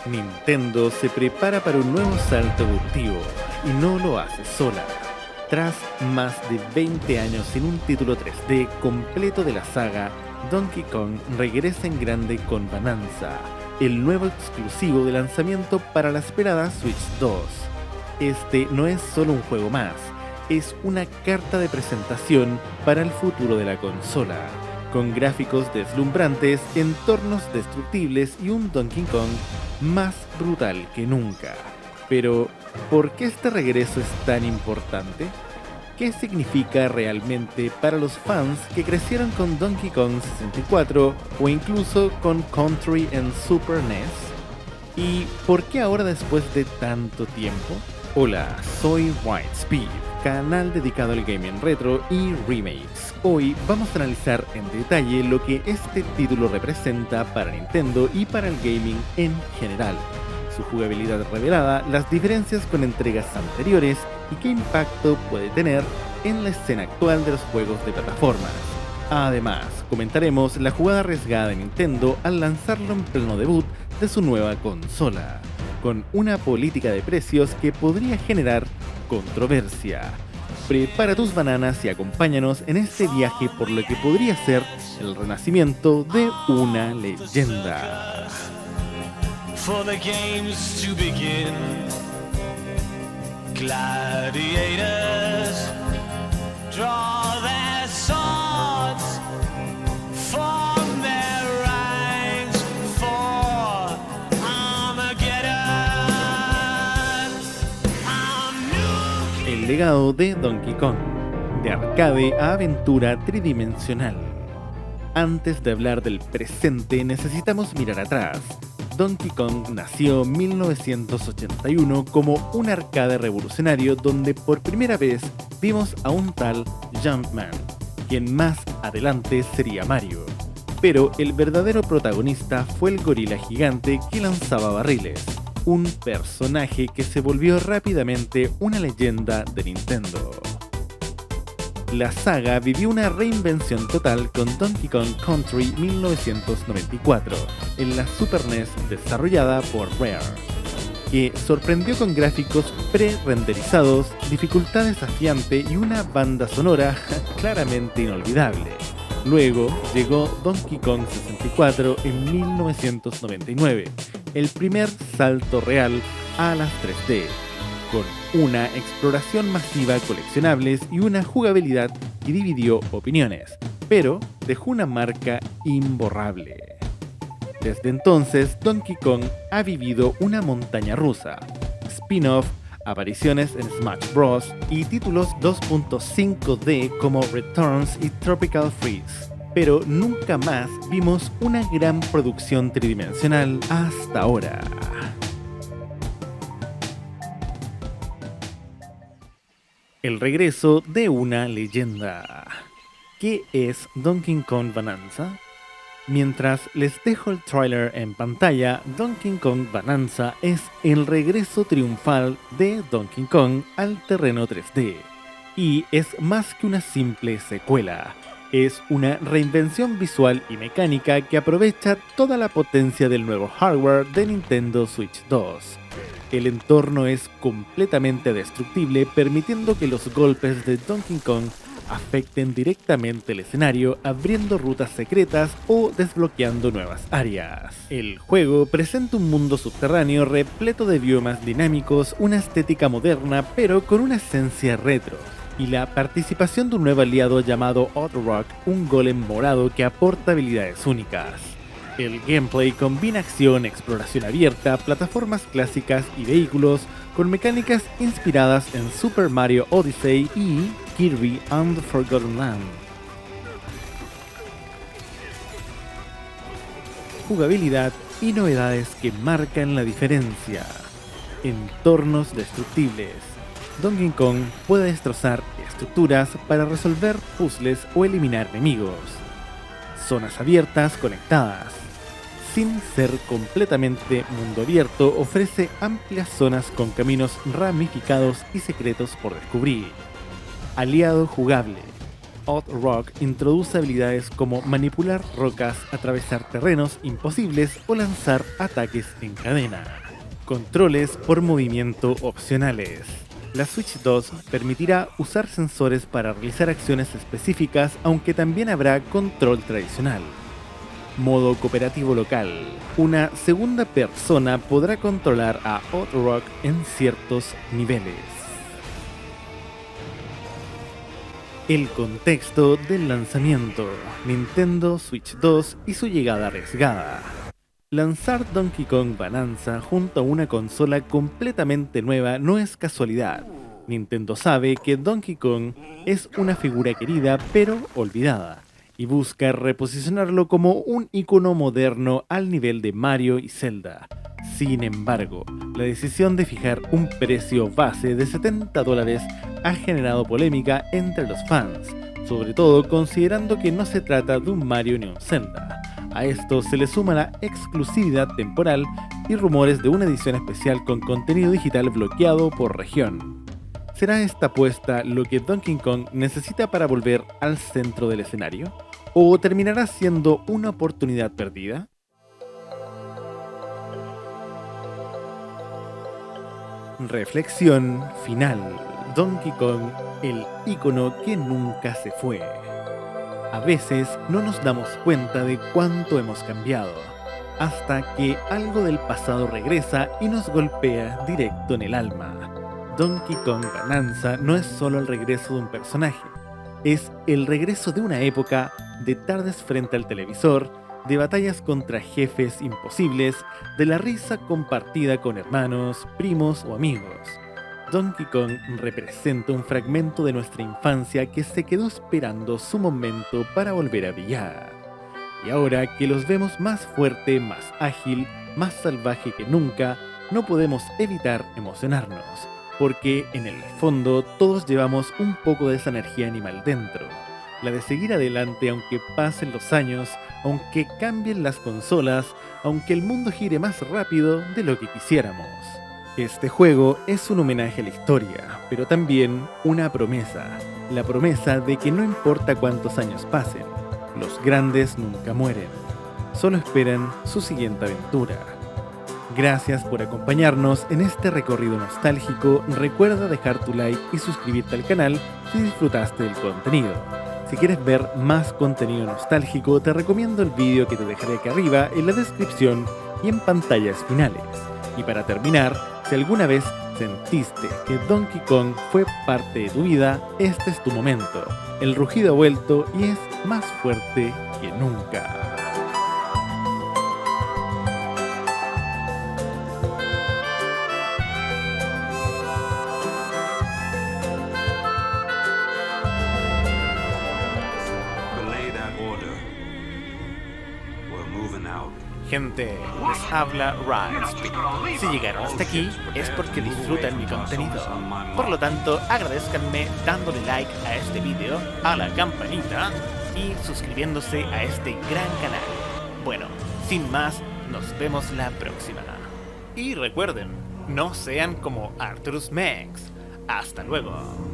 Nintendo se prepara para un nuevo salto evolutivo y no lo hace sola. Tras más de 20 años sin un título 3D completo de la saga, Donkey Kong regresa en grande con Bonanza, el nuevo exclusivo de lanzamiento para la esperada Switch 2. Este no es solo un juego más, es una carta de presentación para el futuro de la consola, con gráficos deslumbrantes, entornos destructibles y un Donkey Kong más brutal que nunca. Pero, ¿por qué este regreso es tan importante? ¿Qué significa realmente para los fans que crecieron con Donkey Kong 64 o incluso con Country en Super NES? ¿Y por qué ahora después de tanto tiempo? Hola, soy Whitespeed, canal dedicado al gaming retro y remakes. Hoy vamos a analizar en detalle lo que este título representa para Nintendo y para el gaming en general, su jugabilidad revelada, las diferencias con entregas anteriores y qué impacto puede tener en la escena actual de los juegos de plataformas. Además, comentaremos la jugada arriesgada de Nintendo al lanzarlo en pleno debut de su nueva consola, con una política de precios que podría generar controversia. Prepara tus bananas y acompáñanos en este viaje por lo que podría ser el renacimiento de una leyenda. For the games to begin, gladiators draw their swords, form their ranks for Armageddon. El legado de Donkey Kong, de arcade a aventura tridimensional. Antes de hablar del presente, necesitamos mirar atrás. Donkey Kong nació en 1981 como un arcade revolucionario donde por primera vez vimos a un tal Jumpman, quien más adelante sería Mario. Pero el verdadero protagonista fue el gorila gigante que lanzaba barriles, un personaje que se volvió rápidamente una leyenda de Nintendo. La saga vivió una reinvención total con Donkey Kong Country 1994 en la Super NES desarrollada por Rare, que sorprendió con gráficos pre-renderizados, dificultad desafiante y una banda sonora claramente inolvidable. Luego llegó Donkey Kong 64 en 1999, el primer salto real a las 3D, con una exploración masiva de coleccionables y una jugabilidad que dividió opiniones, pero dejó una marca imborrable. Desde entonces, Donkey Kong ha vivido una montaña rusa, spin-off, apariciones en Smash Bros. Y títulos 2.5D como Returns y Tropical Freeze, pero nunca más vimos una gran producción tridimensional hasta ahora. El regreso de una leyenda. ¿Qué es Donkey Kong Bonanza? Mientras les dejo el tráiler en pantalla, Donkey Kong Bonanza es el regreso triunfal de Donkey Kong al terreno 3D. Y es más que una simple secuela. Es una reinvención visual y mecánica que aprovecha toda la potencia del nuevo hardware de Nintendo Switch 2. El entorno es completamente destructible, permitiendo que los golpes de Donkey Kong afecten directamente el escenario, abriendo rutas secretas o desbloqueando nuevas áreas. El juego presenta un mundo subterráneo repleto de biomas dinámicos, una estética moderna pero con una esencia retro, y la participación de un nuevo aliado llamado Oddrock, un golem morado que aporta habilidades únicas. El gameplay combina acción, exploración abierta, plataformas clásicas y vehículos con mecánicas inspiradas en Super Mario Odyssey y Kirby and the Forgotten Land. Jugabilidad y novedades que marcan la diferencia. Entornos destructibles. Donkey Kong puede destrozar estructuras para resolver puzzles o eliminar enemigos. Zonas abiertas conectadas. Sin ser completamente mundo abierto, ofrece amplias zonas con caminos ramificados y secretos por descubrir. Aliado jugable. Odd Rock introduce habilidades como manipular rocas, atravesar terrenos imposibles o lanzar ataques en cadena. Controles por movimiento opcionales. La Switch 2 permitirá usar sensores para realizar acciones específicas, aunque también habrá control tradicional. Modo cooperativo local. Una segunda persona podrá controlar a Odd Rock en ciertos niveles. El contexto del lanzamiento. Nintendo Switch 2 y su llegada arriesgada. Lanzar Donkey Kong Bonanza junto a una consola completamente nueva no es casualidad. Nintendo sabe que Donkey Kong es una figura querida pero olvidada, y busca reposicionarlo como un icono moderno al nivel de Mario y Zelda. Sin embargo, la decisión de fijar un precio base de $70 ha generado polémica entre los fans, sobre todo considerando que no se trata de un Mario ni un Zelda. A esto se le suma la exclusividad temporal y rumores de una edición especial con contenido digital bloqueado por región. ¿Será esta apuesta lo que Donkey Kong necesita para volver al centro del escenario? ¿O terminará siendo una oportunidad perdida? Reflexión final. Donkey Kong, el ícono que nunca se fue. A veces no nos damos cuenta de cuánto hemos cambiado, hasta que algo del pasado regresa y nos golpea directo en el alma. Donkey Kong Bonanza no es solo el regreso de un personaje, es el regreso de una época de tardes frente al televisor, de batallas contra jefes imposibles, de la risa compartida con hermanos, primos o amigos. Donkey Kong representa un fragmento de nuestra infancia que se quedó esperando su momento para volver a brillar. Y ahora que los vemos más fuerte, más ágil, más salvaje que nunca, no podemos evitar emocionarnos, porque en el fondo todos llevamos un poco de esa energía animal dentro, la de seguir adelante aunque pasen los años, aunque cambien las consolas, aunque el mundo gire más rápido de lo que quisiéramos. Este juego es un homenaje a la historia, pero también una promesa, la promesa de que no importa cuántos años pasen, los grandes nunca mueren, solo esperan su siguiente aventura. Gracias por acompañarnos en este recorrido nostálgico. Recuerda dejar tu like y suscribirte al canal si disfrutaste del contenido. Si quieres ver más contenido nostálgico, te recomiendo el vídeo que te dejaré aquí arriba en la descripción y en pantallas finales. Y para terminar, si alguna vez sentiste que Donkey Kong fue parte de tu vida, este es tu momento. El rugido ha vuelto y es más fuerte que nunca. Gente, les habla Rise. Si llegaron hasta aquí es porque disfrutan mi contenido. Por lo tanto, agradezcanme dándole like a este video, a la campanita y suscribiéndose a este gran canal. Bueno, sin más, nos vemos la próxima. Y recuerden, no sean como Arthurus Mengs. Hasta luego.